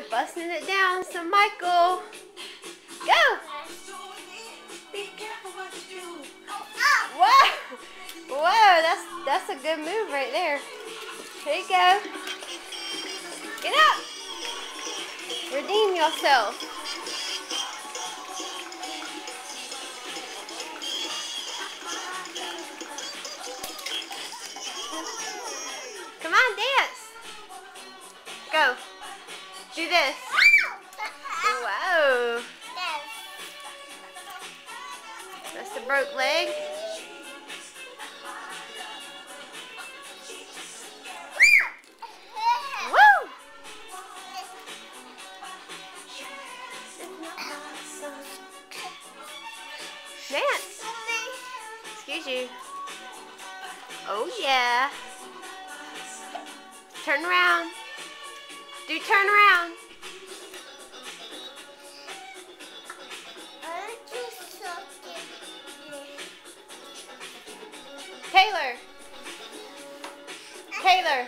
Taylor busting it down. So Michael, go! Be careful what you do. Whoa! Whoa, that's a good move right there. Here you go. Get up! Redeem yourself. Come on, dance. Go. Do this. Whoa. That's the broke leg. Woo! Dance. Excuse you. Oh yeah. Turn around. Do turn around. Taylor. Taylor.